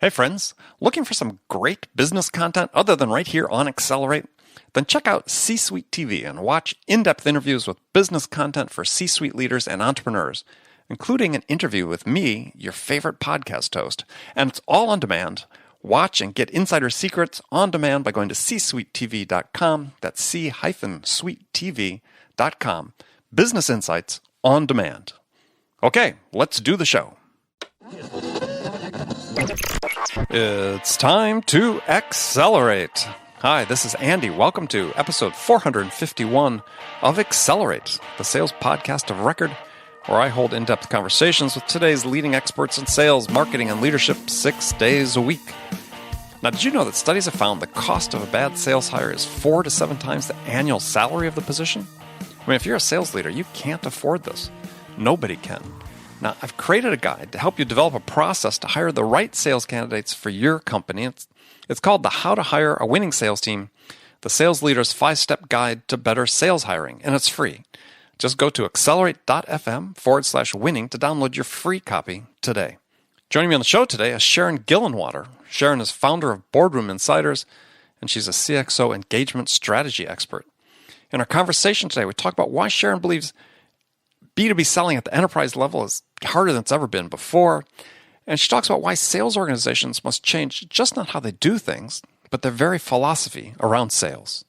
Hey friends, looking for some great business content other than right here on Accelerate? Then check out CSuite TV and watch in-depth interviews with business content for C-suite leaders and entrepreneurs, including an interview with me, your favorite podcast host. And it's all on demand. Watch and get insider secrets on demand by going to csuitetv.com. That's c-suitetv.com. Business insights on demand. Okay, let's do the show. It's time to accelerate. Hi, this is Andy. Welcome to episode 451 of Accelerate, the sales podcast of record, where I hold in-depth conversations with today's leading experts in sales, marketing, and leadership 6 days a week. Now, did you know that studies have found the cost of a bad sales hire is 4 to 7 times the annual salary of the position? I mean, if you're a sales leader, you can't afford this. Nobody can. Now, I've created a guide to help you develop a process to hire the right sales candidates for your company. It's called the How to Hire a Winning Sales Team, the Sales Leader's 5-Step Guide to Better Sales Hiring, and it's free. Just go to accelerate.fm/winning to download your free copy today. Joining me on the show today is Sharon Gillenwater. Sharon is founder of Boardroom Insiders, and she's a CXO engagement strategy expert. In our conversation today, we talk about why Sharon believes B2B selling at the enterprise level is harder than it's ever been before. And she talks about why sales organizations must change just not how they do things, but their very philosophy around sales.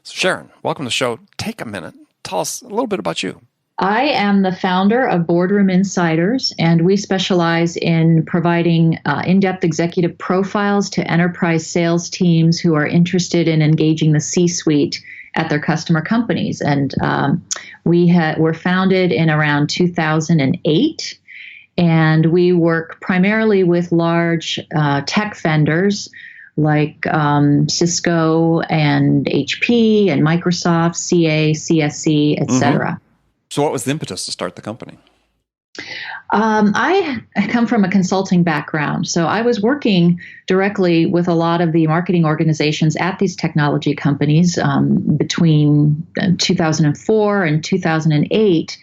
So Sharon, welcome to the show. Take a minute. Tell us a little bit about you. I am the founder of Boardroom Insiders, and we specialize in providing in-depth executive profiles to enterprise sales teams who are interested in engaging the C-suite at their customer companies. And were founded in around 2008, and we work primarily with large tech vendors like Cisco and HP and Microsoft, CA, CSC, etc. So what was the impetus to start the company? I come from a consulting background, so I was working directly with a lot of the marketing organizations at these technology companies between 2004 and 2008,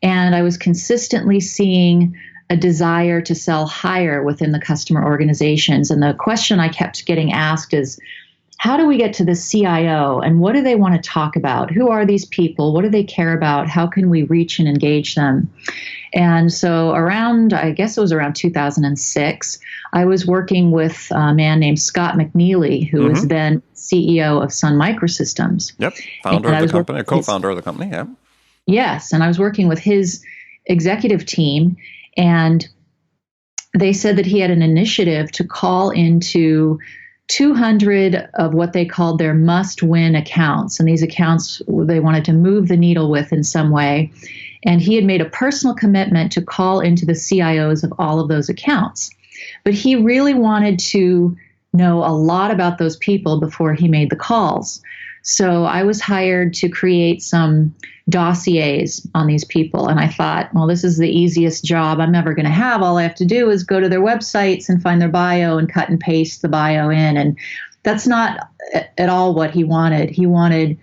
and I was consistently seeing a desire to sell higher within the customer organizations. And the question I kept getting asked is, how do we get to the CIO, and what do they want to talk about? Who are these people? What do they care about? How can we reach and engage them? And so around 2006, I was working with a man named Scott McNealy, who was then CEO of Sun Microsystems. Yep, founder of the company, co-founder of the company, yeah. Yes, and I was working with his executive team, and they said that he had an initiative to call into 200 of what they called their must-win accounts. And these accounts they wanted to move the needle with in some way. And he had made a personal commitment to call into the CIOs of all of those accounts. But he really wanted to know a lot about those people before he made the calls. So I was hired to create some dossiers on these people. And I thought, well, this is the easiest job I'm ever going to have. All I have to do is go to their websites and find their bio and cut and paste the bio in. And that's not at all what he wanted. He wanted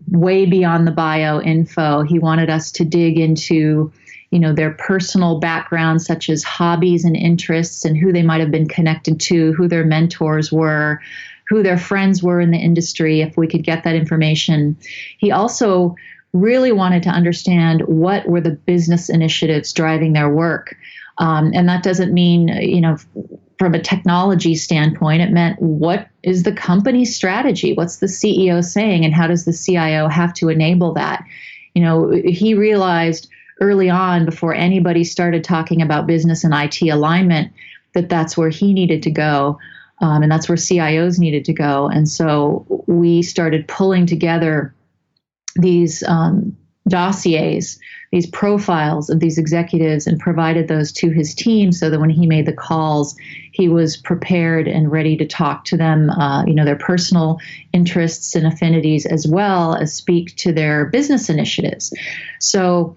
way beyond the bio info. He wanted us to dig into, their personal background, such as hobbies and interests and who they might have been connected to, who their mentors were, who their friends were in the industry, if we could get that information. He also really wanted to understand what were the business initiatives driving their work. And that doesn't mean, from a technology standpoint, it meant what is the company's strategy? What's the CEO saying? And how does the CIO have to enable that? He realized early on, before anybody started talking about business and IT alignment, that that's where he needed to go. And that's where CIOs needed to go. And so we started pulling together these dossiers, these profiles of these executives, and provided those to his team so that when he made the calls, he was prepared and ready to talk to them, their personal interests and affinities, as well as speak to their business initiatives. So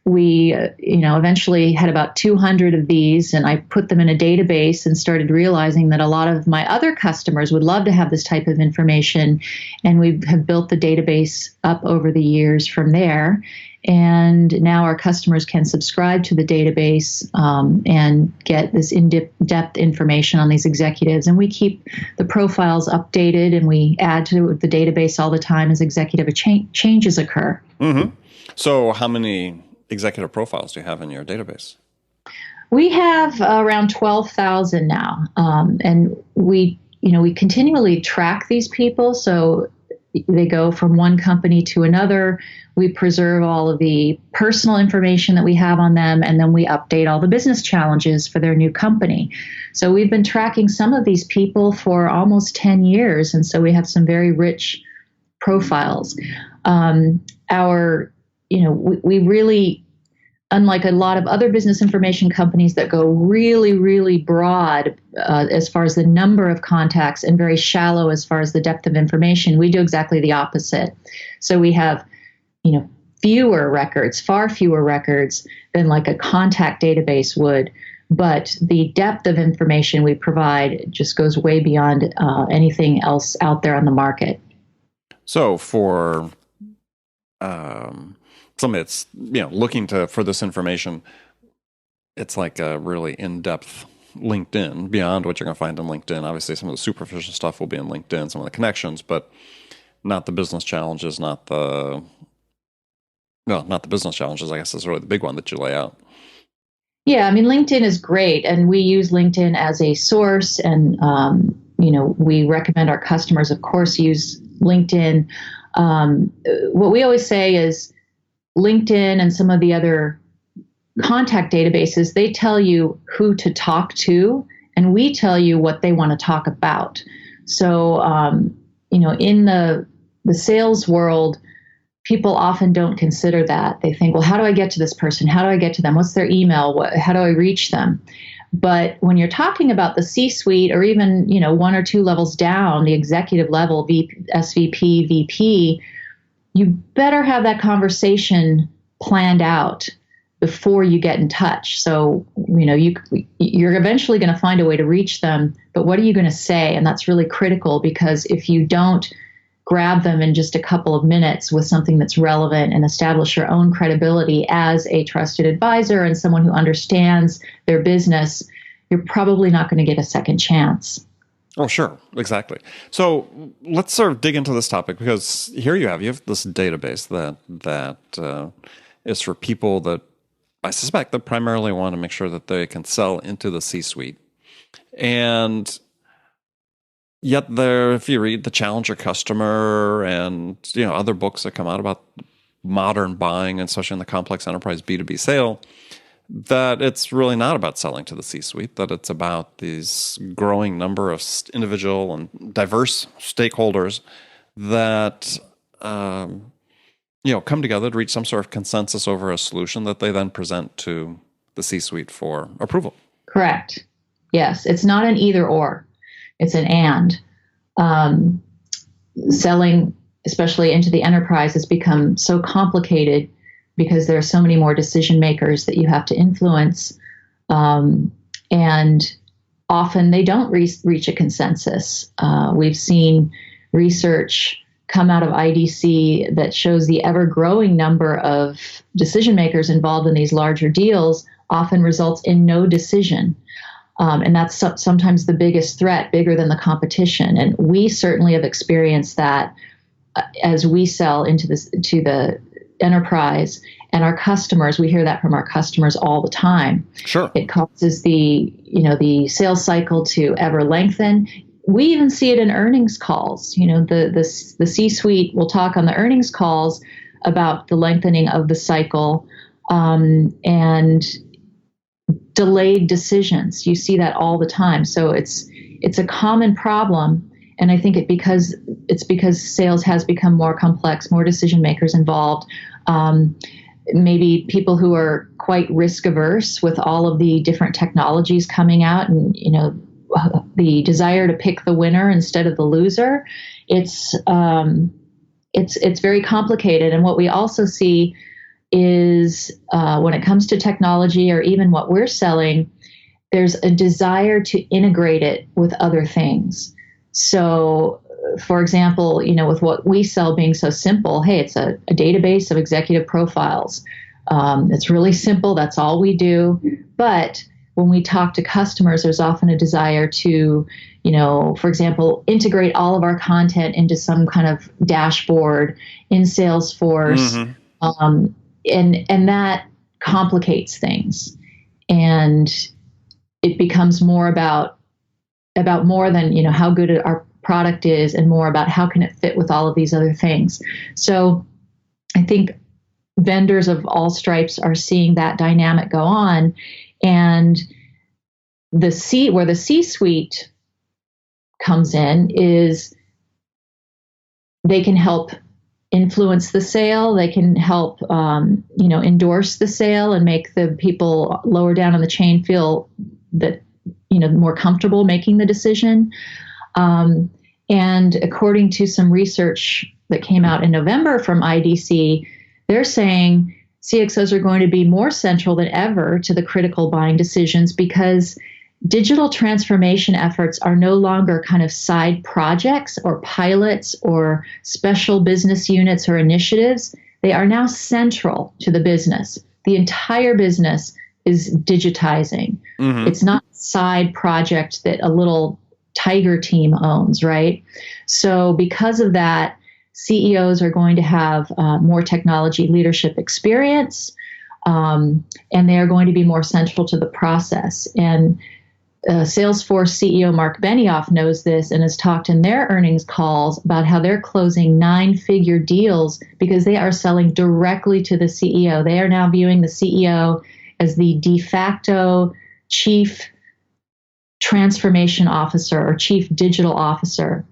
we, eventually had about 200 of these, and I put them in a database and started realizing that a lot of my other customers would love to have this type of information. And we have built the database up over the years from there. And now our customers can subscribe to the database and get this in-depth information on these executives. And we keep the profiles updated, and we add to the database all the time as executive changes occur. Mm-hmm. So how many executive profiles do you have in your database? We have around 12,000 now. And we continually track these people. So they go from one company to another. We preserve all of the personal information that we have on them, and then we update all the business challenges for their new company. So we've been tracking some of these people for almost 10 years, and so we have some very rich profiles. We really, unlike a lot of other business information companies that go really, really broad as far as the number of contacts and very shallow as far as the depth of information, we do exactly the opposite. So we have, far fewer records than like a contact database would. But the depth of information we provide just goes way beyond anything else out there on the market. So for somebody that's looking for this information, it's like a really in-depth LinkedIn beyond what you're going to find in LinkedIn. Obviously, some of the superficial stuff will be in LinkedIn, some of the connections, but not the business challenges, not the business challenges, I guess is really the big one that you lay out. Yeah, LinkedIn is great, and we use LinkedIn as a source, and we recommend our customers, of course, use LinkedIn. What we always say is LinkedIn and some of the other contact databases, they tell you who to talk to, and we tell you what they want to talk about. So, in the sales world, people often don't consider that. They think, well, how do I get to this person? How do I get to them? What's their email? How do I reach them? But when you're talking about the C-suite, or even, one or two levels down, the executive level, SVP, VP, you better have that conversation planned out before you get in touch. So, you're eventually going to find a way to reach them, but what are you going to say? And that's really critical, because if you don't grab them in just a couple of minutes with something that's relevant and establish your own credibility as a trusted advisor and someone who understands their business, you're probably not going to get a second chance. Oh, sure. Exactly. So let's sort of dig into this topic, because here you have this database that is for people that I suspect that primarily want to make sure that they can sell into the C-suite. And yet if you read The Challenger Customer and other books that come out about modern buying, and especially in the complex enterprise B2B sale, that it's really not about selling to the C-suite, that it's about these growing number of individual and diverse stakeholders that come together to reach some sort of consensus over a solution that they then present to the C-suite for approval. Correct. Yes, it's not an either or. It's an and. Selling, especially into the enterprise, has become so complicated because there are so many more decision makers that you have to influence. And often they don't reach a consensus. We've seen research come out of IDC that shows the ever-growing number of decision makers involved in these larger deals often results in no decision. And that's sometimes the biggest threat, bigger than the competition. And we certainly have experienced that as we sell to the enterprise, and our customers, we hear that from our customers all the time. Sure. It causes the sales cycle to ever lengthen. We even see it in earnings calls. The C-suite will talk on the earnings calls about the lengthening of the cycle and delayed decisions. You see that all the time. So it's a common problem, and I think it's because sales has become more complex, more decision makers involved. Maybe people who are quite risk averse with all of the different technologies coming out, and the desire to pick the winner instead of the loser. It's very complicated. And what we also see is when it comes to technology or even what we're selling, there's a desire to integrate it with other things. So, for example, with what we sell being so simple, hey, it's a database of executive profiles. It's really simple. That's all we do. But when we talk to customers, there's often a desire to, for example, integrate all of our content into some kind of dashboard in Salesforce. And that complicates things. And it becomes more about more than, how good our product is, and more about how can it fit with all of these other things. So I think vendors of all stripes are seeing that dynamic go on, and where the C-suite comes in is they can help influence the sale. They can help, endorse the sale and make the people lower down on the chain feel that, more comfortable making the decision. And according to some research that came out in November from IDC, they're saying CXOs are going to be more central than ever to the critical buying decisions, because digital transformation efforts are no longer kind of side projects or pilots or special business units or initiatives. They are now central to the business. The entire business is digitizing. It's not a side project that a little tiger team owns, right? So because of that, CEOs are going to have more technology leadership experience, and they are going to be more central to the process. And Salesforce CEO Mark Benioff knows this and has talked in their earnings calls about how they're closing 9-figure deals because they are selling directly to the CEO. They are now viewing the CEO as the de facto chief transformation officer or chief digital officer.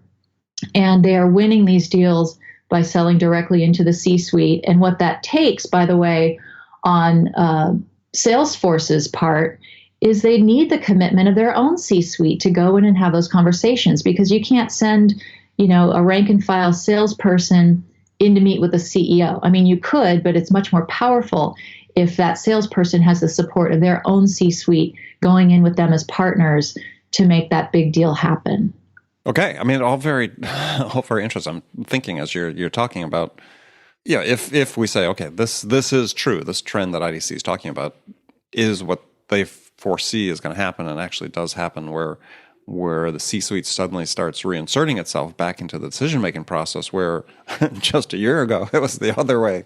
And they are winning these deals by selling directly into the C-suite. And what that takes, by the way, on Salesforce's part, is they need the commitment of their own C-suite to go in and have those conversations, because you can't send, a rank and file salesperson in to meet with the CEO. I mean, you could, but it's much more powerful if that salesperson has the support of their own C-suite going in with them as partners to make that big deal happen. Okay, I mean, all very interesting. I'm thinking as you're talking about, if we say, okay, this is true, this trend that IDC is talking about is what they foresee is going to happen, and actually does happen, where the C-suite suddenly starts reinserting itself back into the decision-making process, where just a year ago it was the other way.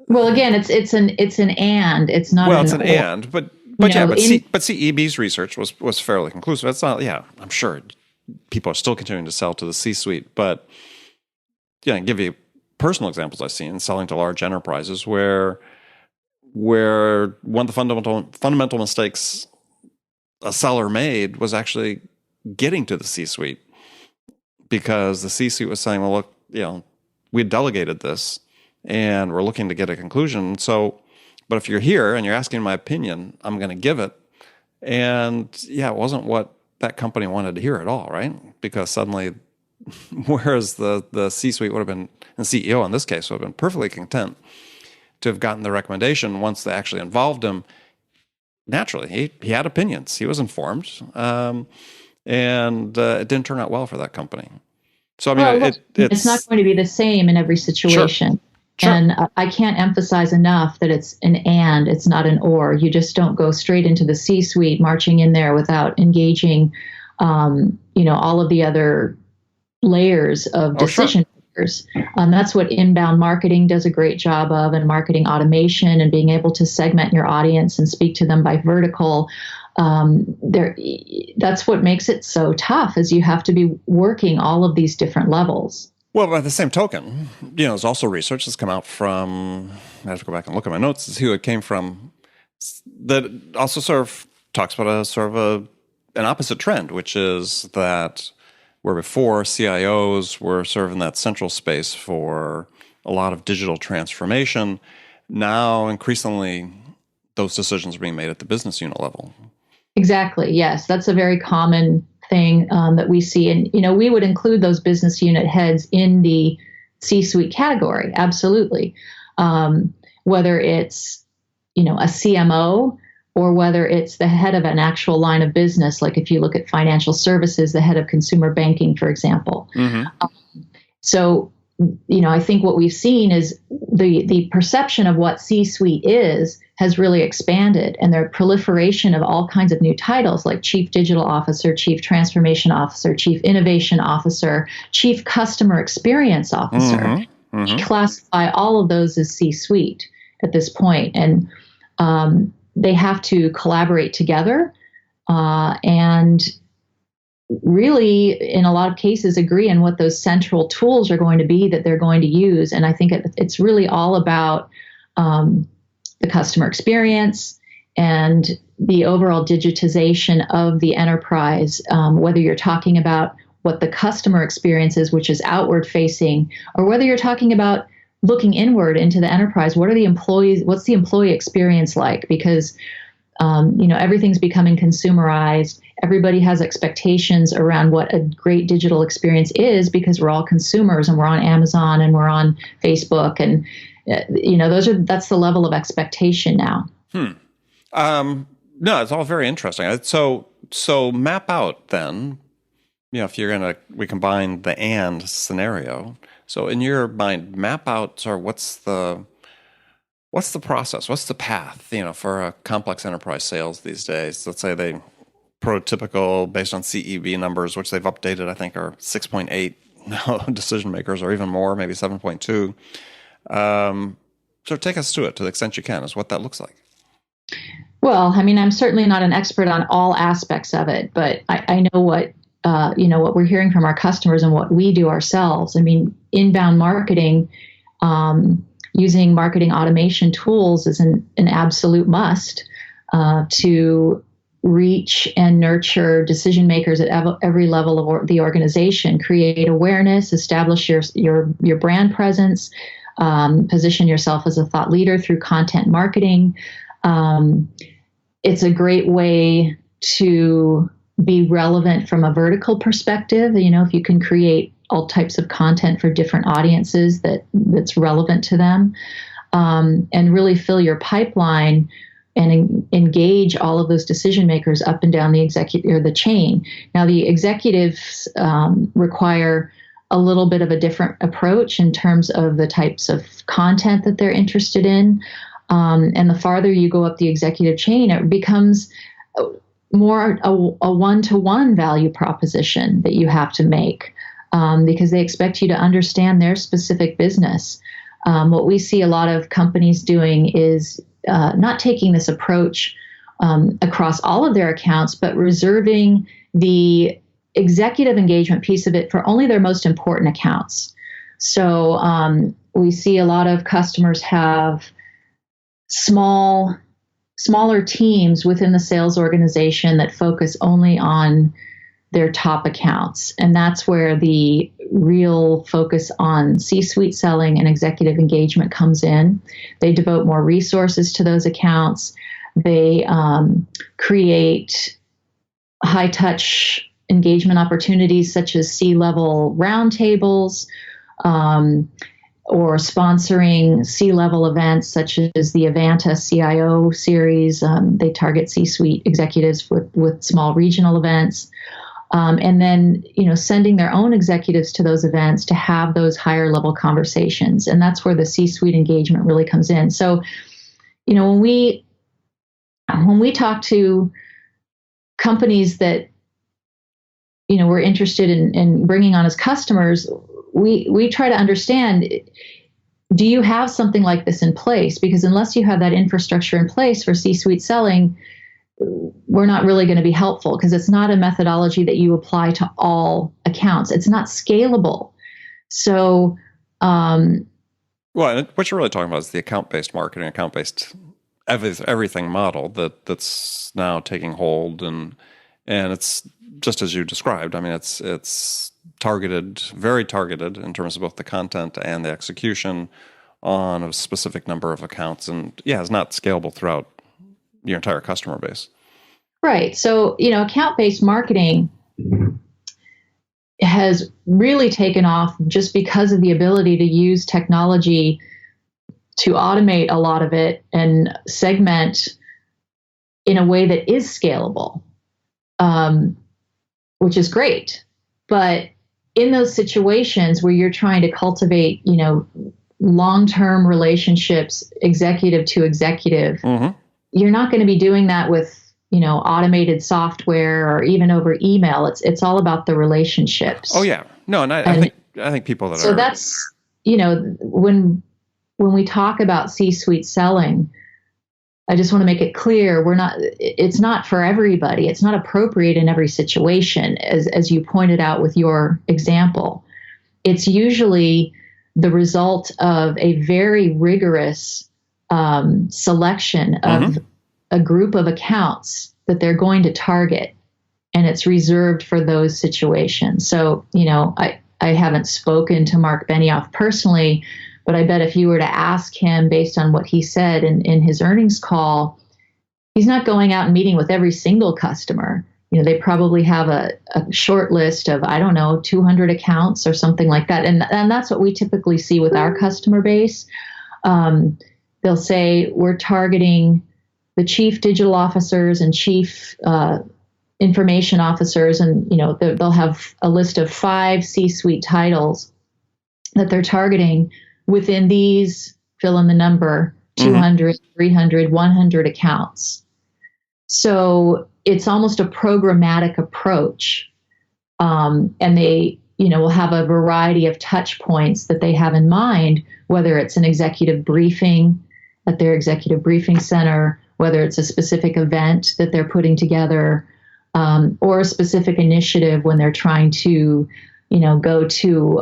Well, again, it's an and. It's not. Well, it's an and, but CEB's research was fairly conclusive. It's not. Yeah, I'm sure people are still continuing to sell to the C-suite, but I give you personal examples I've seen selling to large enterprises where one of the fundamental mistakes a seller made was actually getting to the C-suite, because the C-suite was saying, well, look, we delegated this and we're looking to get a conclusion. So, but if you're here and you're asking my opinion, I'm going to give it. And it wasn't what that company wanted to hear at all, right? Because suddenly, whereas the C-suite would have been, and CEO in this case would have been perfectly content to have gotten the recommendation once they actually involved him. Naturally, he had opinions. He was informed, and it didn't turn out well for that company. So, I mean, it's not going to be the same in every situation. Sure. And I can't emphasize enough that it's an and, it's not an or. You just don't go straight into the C-suite marching in there without engaging, all of the other layers of decision makers. That's what inbound marketing does a great job of, and marketing automation, and being able to segment your audience and speak to them by vertical. That's what makes it so tough, is you have to be working all of these different levels. Well, by the same token, there's also research that's come out from, I have to go back and look at my notes to see who it came from, that also sort of talks about an opposite trend, which is that where before CIOs were sort of in that central space for a lot of digital transformation, now increasingly those decisions are being made at the business unit level. Exactly. Yes, that's a very common thing that we see. And, we would include those business unit heads in the C-suite category, absolutely. Whether it's, a CMO, or whether it's the head of an actual line of business, like if you look at financial services, the head of consumer banking, for example. Mm-hmm. So, I think what we've seen is the perception of what C-suite is has really expanded, and the proliferation of all kinds of new titles like Chief Digital Officer, Chief Transformation Officer, Chief Innovation Officer, Chief Customer Experience Officer. Mm-hmm. Mm-hmm. We classify all of those as C-suite at this point, and they have to collaborate together and really, in a lot of cases, agree on what those central tools are going to be that they're going to use. And I think it's really all about the customer experience and the overall digitization of the enterprise, whether you're talking about what the customer experience is, which is outward facing, or whether you're talking about looking inward into the enterprise. What are the employees? What's the employee experience like? Because everything's becoming consumerized. Everybody has expectations around what a great digital experience is because we're all consumers and we're on Amazon and we're on Facebook, and that's the level of expectation now. No, it's all very interesting. So map out then. If we combine the and scenario. So in your mind, map out sort of what's the process? What's the path, for a complex enterprise sales these days? Let's say they prototypical based on CEB numbers, which they've updated, I think, are 6.8 now decision makers, or even more, maybe 7.2. So take us to it to the extent you can, is what that looks like. Well, I'm certainly not an expert on all aspects of it, but I know what we're hearing from our customers and what we do ourselves. Inbound marketing, using marketing automation tools is an absolute must to reach and nurture decision makers at every level of the organization, create awareness, establish your brand presence, position yourself as a thought leader through content marketing. It's a great way to be relevant from a vertical perspective. If you can create all types of content for different audiences that's relevant to them, and really fill your pipeline and engage all of those decision makers up and down the executive or the chain. Now, the executives require a little bit of a different approach in terms of the types of content that they're interested in. And the farther you go up the executive chain, it becomes more a one-to-one value proposition that you have to make, because they expect you to understand their specific business. What we see a lot of companies doing is not taking this approach across all of their accounts, but reserving the executive engagement piece of it for only their most important accounts. So we see a lot of customers have smaller teams within the sales organization that focus only on their top accounts. And that's where the real focus on C-suite selling and executive engagement comes in. They devote more resources to those accounts. They create high-touch engagement opportunities such as C-level roundtables, or sponsoring C-level events such as the Avanta CIO series. They target C-suite executives with small regional events. And then, sending their own executives to those events to have those higher level conversations. And that's where the C-suite engagement really comes in. So, when we talk to companies that, we're interested in bringing on as customers, we try to understand, do you have something like this in place? Because unless you have that infrastructure in place for C-suite selling, we're not really going to be helpful, because it's not a methodology that you apply to all accounts. It's not scalable. So, well, what you're really talking about is the account-based marketing, account-based everything model that's now taking hold, and it's just as you described. It's targeted, very targeted in terms of both the content and the execution on a specific number of accounts, and it's not scalable throughout your entire customer base. Right. So, account-based marketing has really taken off just because of the ability to use technology to automate a lot of it and segment in a way that is scalable, which is great. But in those situations where you're trying to cultivate, long-term relationships, executive to executive, you're not going to be doing that with, automated software or even over email. It's all about the relationships. Oh yeah. No, and I think people that so that's, when we talk about C-suite selling, I just want to make it clear it's not for everybody. It's not appropriate in every situation, as you pointed out with your example. It's usually the result of a very rigorous selection of a group of accounts that they're going to target, and it's reserved for those situations. So, I haven't spoken to Mark Benioff personally, but I bet if you were to ask him based on what he said in his earnings call, he's not going out and meeting with every single customer. They probably have a short list of, 200 accounts or something like that. And that's what we typically see with our customer base. They'll say we're targeting the chief digital officers and chief information officers. And, they'll have a list of 5 C-suite titles that they're targeting within these, fill in the number, 200, 300, 100 accounts. So it's almost a programmatic approach. And they, will have a variety of touch points that they have in mind, whether it's an executive briefing at their executive briefing center, whether it's a specific event that they're putting together, or a specific initiative when they're trying to, go to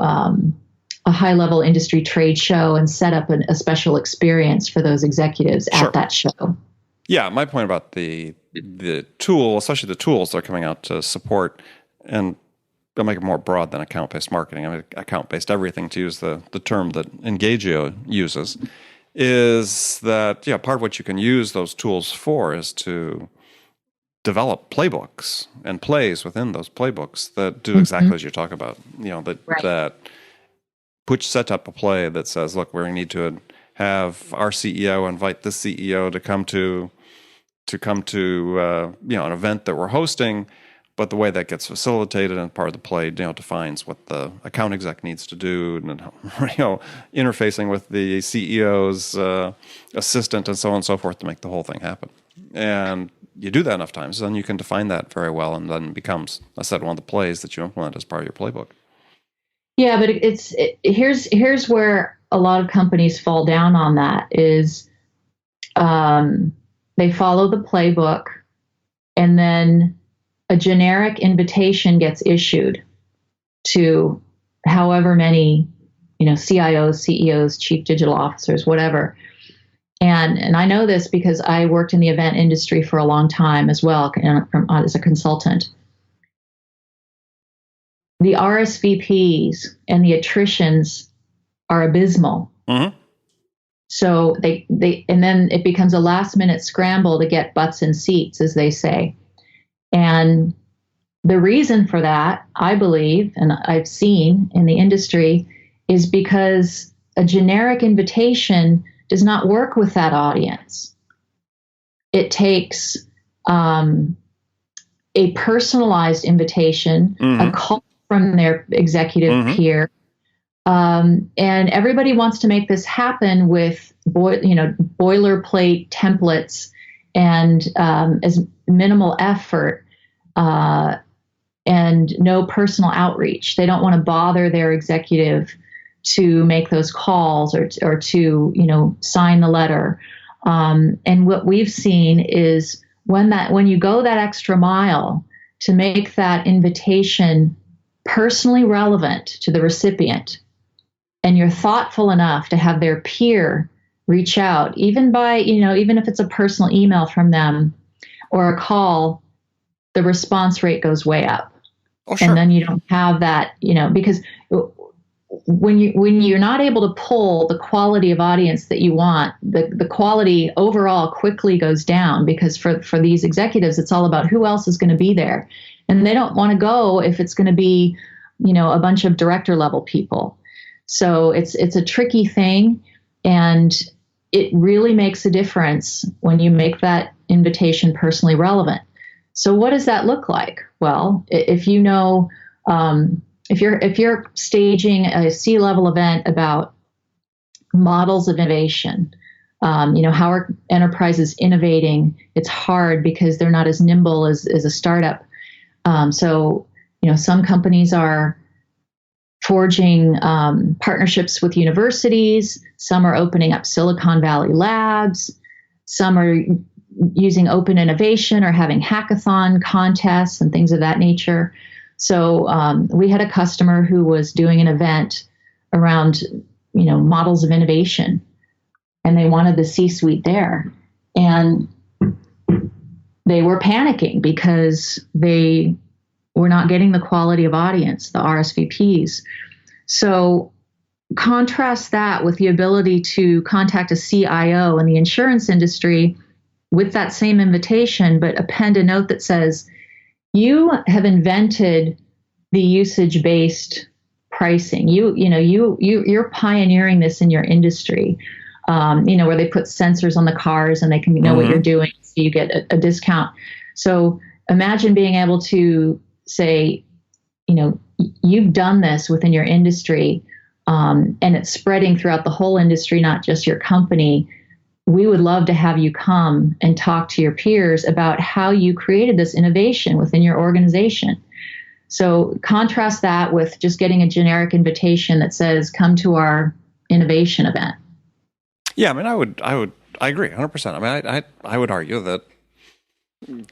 a high-level industry trade show and set up a special experience for those executives at that show. Yeah, my point about the tool, especially the tools that are coming out to support, and I'll make it more broad than account-based marketing. I mean, account-based everything, to use the term that Engagio uses, is that, part of what you can use those tools for is to develop playbooks and plays within those playbooks that do exactly as you talk about. That set up a play that says, look, we need to have our CEO invite this CEO to come to an event that we're hosting, but the way that gets facilitated and part of the play, defines what the account exec needs to do, and interfacing with the CEO's assistant and so on and so forth to make the whole thing happen. And you do that enough times, then you can define that very well, and then it becomes, I said, one of the plays that you implement as part of your playbook. Yeah, but here's where a lot of companies fall down on that is they follow the playbook, and then a generic invitation gets issued to however many, CIOs, CEOs, chief digital officers, whatever. And I know this because I worked in the event industry for a long time as well, as a consultant. The RSVPs and the attritions are abysmal. So they and then it becomes a last minute scramble to get butts in seats, as they say. And the reason for that, I believe, and I've seen in the industry, is because a generic invitation does not work with that audience. It takes a personalized invitation, a call from their executive peer. And everybody wants to make this happen with boilerplate templates and as minimal effort and no personal outreach. They don't want to bother their executive to make those calls or to sign the letter. And what we've seen is when you go that extra mile to make that invitation personally relevant to the recipient, and you're thoughtful enough to have their peer reach out, even if it's a personal email from them or a call, the response rate goes way up. Oh, sure. And then you don't have that, because when you're not able to pull the quality of audience that you want, the quality overall quickly goes down, because for these executives, it's all about who else is going to be there. And they don't want to go if it's going to be a bunch of director level people. So it's a tricky thing, and it really makes a difference when you make that invitation personally relevant. So what does that look like? Well, if if you're staging a C-level event about models of innovation, how are enterprises innovating? It's hard because they're not as nimble as a startup. So some companies are forging partnerships with universities. Some are opening up Silicon Valley labs. Some are using open innovation or having hackathon contests and things of that nature. So we had a customer who was doing an event around, models of innovation, and they wanted the C-suite there. And they were panicking because they were not getting the quality of audience, the RSVPs. So contrast that with the ability to contact a CIO in the insurance industry with that same invitation, but append a note that says, you have invented the usage-based pricing. You're pioneering this in your industry, where they put sensors on the cars and they can know what you're doing, so you get a discount. So imagine being able to say, you've done this within your industry, and it's spreading throughout the whole industry, not just your company. We would love to have you come and talk to your peers about how you created this innovation within your organization. So contrast that with just getting a generic invitation that says, come to our innovation event. Yeah, I mean, I agree 100%. I mean, I would argue that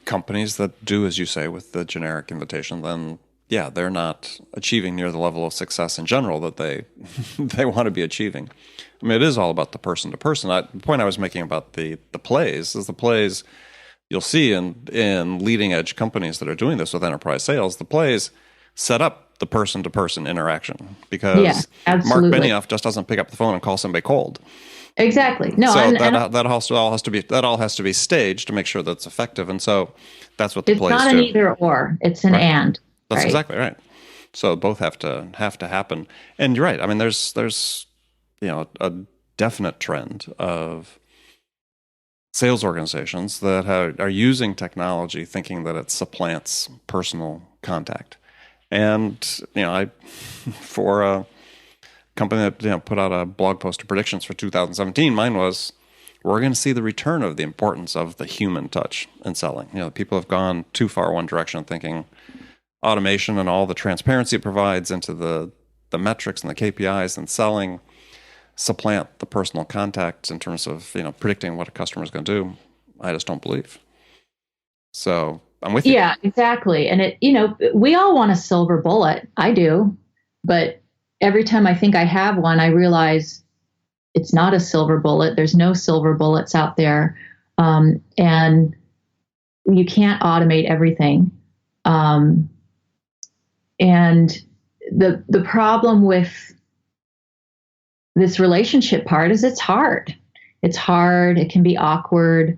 companies that do, as you say, with the generic invitation, then yeah, they're not achieving near the level of success in general that they want to be achieving. I mean, it is all about the person to person. The point I was making about the plays is the plays you'll see in leading edge companies that are doing this with enterprise sales. The plays set up the person to person interaction because Mark Benioff just doesn't pick up the phone and call somebody cold. Exactly. No, so that all has to be staged to make sure that it's effective, and so that's what the plays do. It's not an either or; it's an and. That's exactly right. So both have to happen. And you're right. I mean, there's a definite trend of sales organizations that are using technology thinking that it supplants personal contact. And for a company that put out a blog post of predictions for 2017, mine was, we're going to see the return of the importance of the human touch in selling. People have gone too far one direction, thinking automation and all the transparency it provides into the metrics and the KPIs and selling supplant the personal contact in terms of predicting what a customer is going to do. I just don't believe. So I'm with you. Yeah, exactly. And we all want a silver bullet. I do, but every time I think I have one, I realize it's not a silver bullet. There's no silver bullets out there, and you can't automate everything. And the problem with this relationship part is it's hard. It's hard. It can be awkward.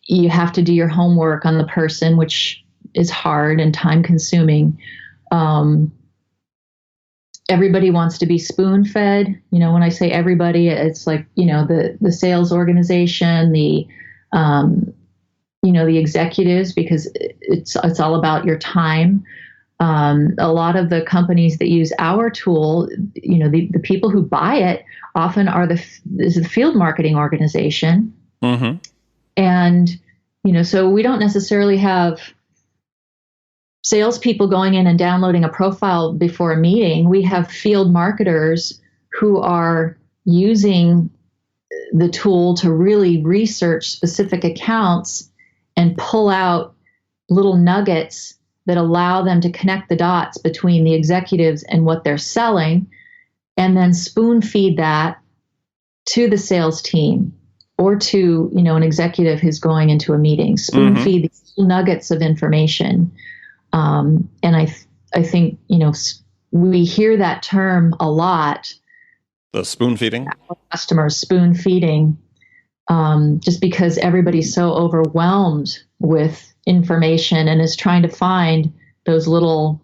You have to do your homework on the person, which is hard and time consuming. Everybody wants to be spoon fed. When I say everybody, it's like, the sales organization, the executives, because it's all about your time. A lot of the companies that use our tool, the people who buy it often are the field marketing organization. Mm-hmm. And, so we don't necessarily have salespeople going in and downloading a profile before a meeting. We have field marketers who are using the tool to really research specific accounts and pull out little nuggets that allow them to connect the dots between the executives and what they're selling, and then spoon feed that to the sales team or to, an executive who's going into a meeting. Spoon feed these nuggets of information. And I think, we hear that term a lot. The spoon feeding? Customers spoon feeding, just because everybody's so overwhelmed with information and is trying to find those little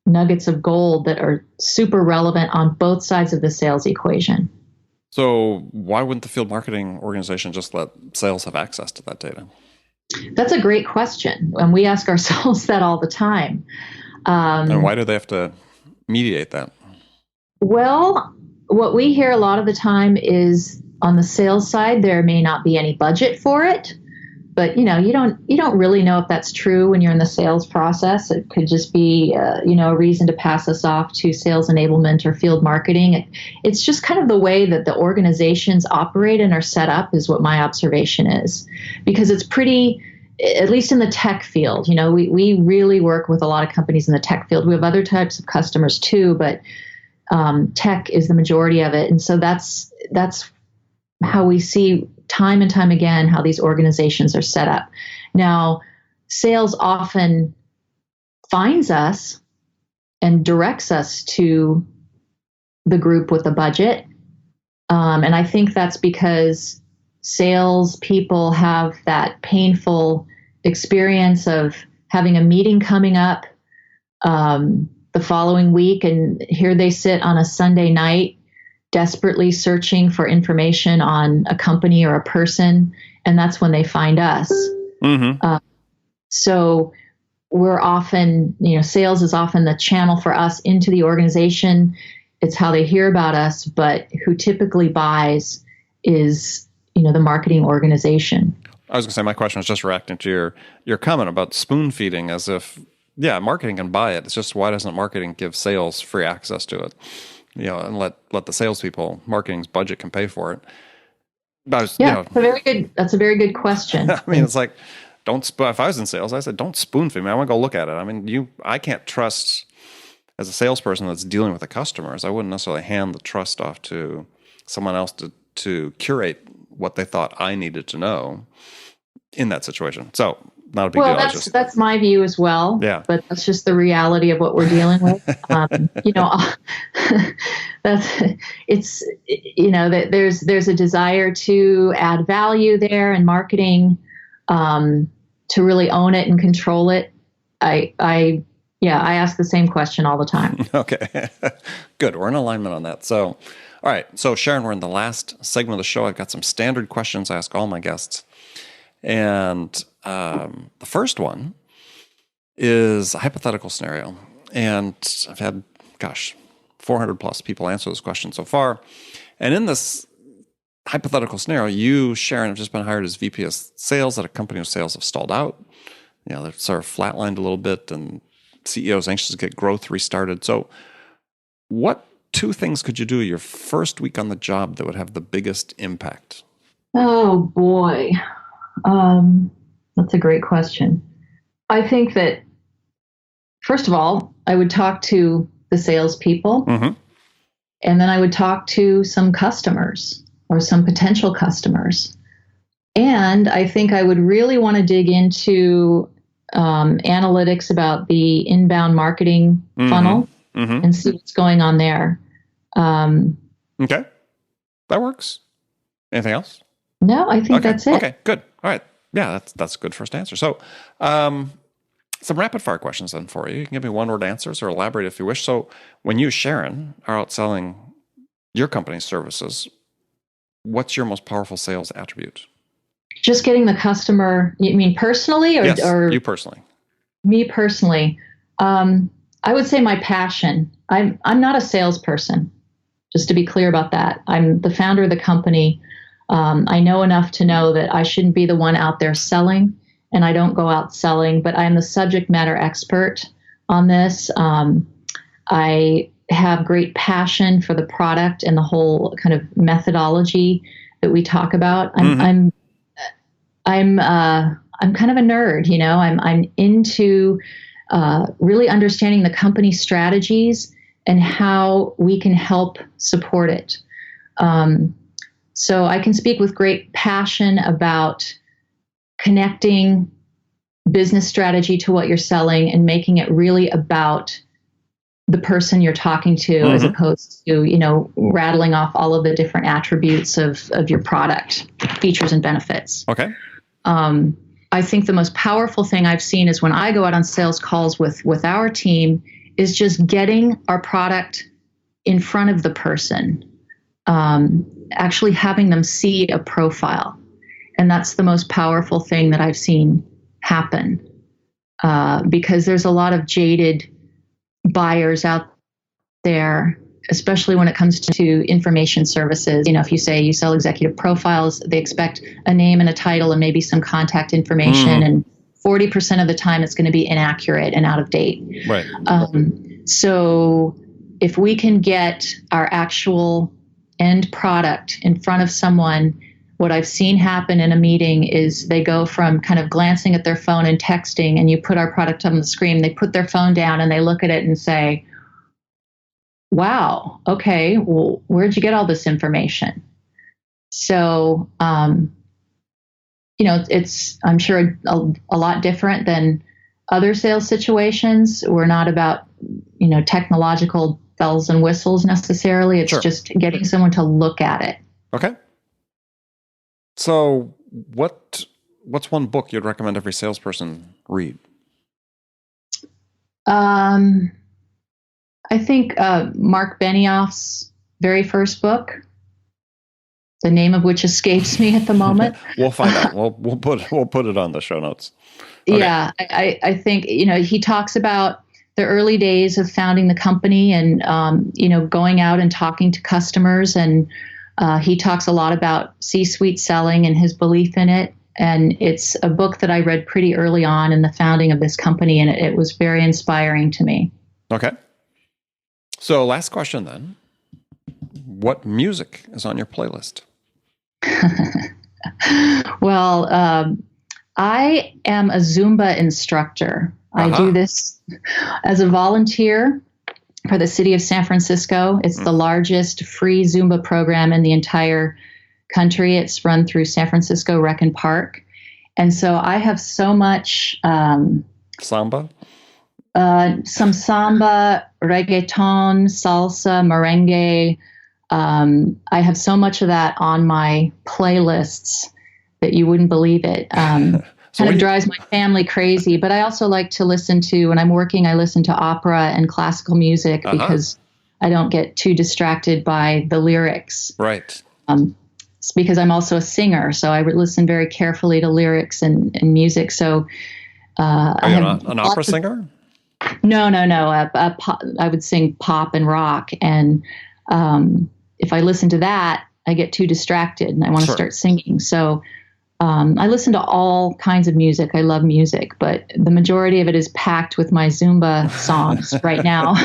nuggets of gold that are super relevant on both sides of the sales equation. So why wouldn't the field marketing organization just let sales have access to that data? That's a great question. And we ask ourselves that all the time. And why do they have to mediate that? Well, what we hear a lot of the time is on the sales side, there may not be any budget for it. But you don't really know if that's true when you're in the sales process. It could just be a reason to pass us off to sales enablement or field marketing. It's just kind of the way that the organizations operate and are set up is what my observation is, because it's pretty, at least in the tech field. We really work with a lot of companies in the tech field. We have other types of customers too, but tech is the majority of it, and so that's how we see time and time again how these organizations are set up. Now, sales often finds us and directs us to the group with the budget. And I think that's because sales people have that painful experience of having a meeting coming up the following week, and here they sit on a Sunday night desperately searching for information on a company or a person, and that's when they find us. Mm-hmm. So we're often, sales is often the channel for us into the organization. It's how they hear about us, but who typically buys is, the marketing organization. I was going to say, my question was just reacting to your comment about spoon feeding, as if, marketing can buy it. It's just, why doesn't marketing give sales free access to it? And let the salespeople, marketing's budget can pay for it. That's a very good question. I mean, it's like, if I was in sales, I said, don't spoon feed me. I want to go look at it. I mean, I can't trust, as a salesperson that's dealing with the customers, I wouldn't necessarily hand the trust off to someone else to curate what they thought I needed to know in that situation. So, not a big deal. Well, that's my view as well. Yeah. But that's just the reality of what we're dealing with. There's a desire to add value there, and marketing to really own it and control it. I ask the same question all the time. Okay, good. We're in alignment on that. So, all right. So, Sharon, we're in the last segment of the show. I've got some standard questions I ask all my guests. And the first one is a hypothetical scenario. And I've had, 400 plus people answer this question so far. And in this hypothetical scenario, you, Sharon, have just been hired as VP of sales at a company whose sales have stalled out. They're sort of flatlined a little bit, and CEO's anxious to get growth restarted. So what two things could you do your first week on the job that would have the biggest impact? Oh, boy. That's a great question. I think that, first of all, I would talk to the salespeople, mm-hmm. and then I would talk to some customers or some potential customers. And I think I would really want to dig into analytics about the inbound marketing mm-hmm. funnel mm-hmm. and see what's going on there. Okay. That works. Anything else? No, I think that's it. Okay, good. All right. Yeah, that's a good first answer. So, some rapid fire questions then for you. You can give me one-word answers or elaborate if you wish. So, when you, Sharon, are out selling your company's services, what's your most powerful sales attribute? Just getting the customer. You mean personally, or yes, or you personally? Me personally, I would say my passion. I'm not a salesperson. Just to be clear about that, I'm the founder of the company. I know enough to know that I shouldn't be the one out there selling, and I don't go out selling, but I'm the subject matter expert on this. I have great passion for the product and the whole kind of methodology that we talk about. I'm kind of a nerd, I'm into really understanding the company strategies and how we can help support it. So I can speak with great passion about connecting business strategy to what you're selling and making it really about the person you're talking to, mm-hmm. as opposed to, rattling off all of the different attributes of your product, features and benefits. Okay. I think the most powerful thing I've seen is when I go out on sales calls with our team is just getting our product in front of the person, actually having them see a profile. And that's the most powerful thing that I've seen happen, because there's a lot of jaded buyers out there, especially when it comes to information services. If you say you sell executive profiles, they expect a name and a title and maybe some contact information. And 40% of the time it's going to be inaccurate and out of date. Right. So if we can get our actual end product in front of someone, what I've seen happen in a meeting is they go from kind of glancing at their phone and texting, and you put our product on the screen, they put their phone down and they look at it and say, wow, okay, well, where'd you get all this information? So, it's, I'm sure, a lot different than other sales situations. We're not about, technological bells and whistles necessarily. It's just getting someone to look at it. Okay. So what's one book you'd recommend every salesperson read? I think Mark Benioff's very first book, the name of which escapes me at the moment. We'll find out. We'll put it on the show notes. Okay. Yeah, I think he talks about the early days of founding the company and going out and talking to customers, and he talks a lot about C-suite selling and his belief in it. And it's a book that I read pretty early on in the founding of this company, and it was very inspiring to me. Okay. So last question then. What music is on your playlist? Well, I am a Zumba instructor. I do this as a volunteer for the city of San Francisco. It's the largest free Zumba program in the entire country. It's run through San Francisco Rec and Park. And so I have so much... Samba? Some samba, reggaeton, salsa, merengue. I have so much of that on my playlists that you wouldn't believe it. Kind of drives my family crazy. But I also like to listen to, when I'm working, I listen to opera and classical music because I don't get too distracted by the lyrics. Right. It's because I'm also a singer, so I would listen very carefully to lyrics and music. So Are you an opera singer? No. I would sing pop and rock. And if I listen to that, I get too distracted and I want to start singing. So I listen to all kinds of music. I love music, but the majority of it is packed with my Zumba songs right now.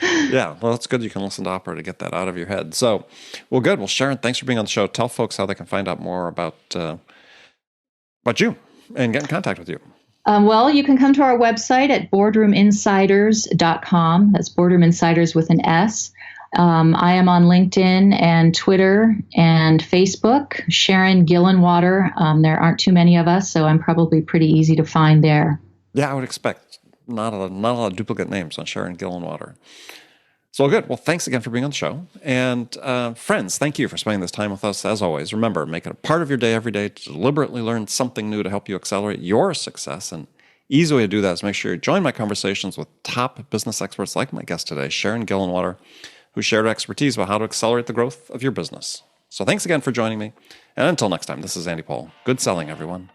Yeah, well, that's good. You can listen to opera to get that out of your head. So, well, good. Well, Sharon, thanks for being on the show. Tell folks how they can find out more about you and get in contact with you. Well, you can come to our website at boardroominsiders.com. That's Boardroom Insiders with an S. I am on LinkedIn and Twitter and Facebook, Sharon Gillenwater. There aren't too many of us, so I'm probably pretty easy to find there. Yeah, I would expect not a lot of duplicate names on Sharon Gillenwater. So good. Well, thanks again for being on the show. And friends, thank you for spending this time with us. As always, remember, make it a part of your day every day to deliberately learn something new to help you accelerate your success. And easy way to do that is make sure you join my conversations with top business experts like my guest today, Sharon Gillenwater, who shared expertise about how to accelerate the growth of your business. So thanks again for joining me. And until next time, this is Andy Paul. Good selling, everyone.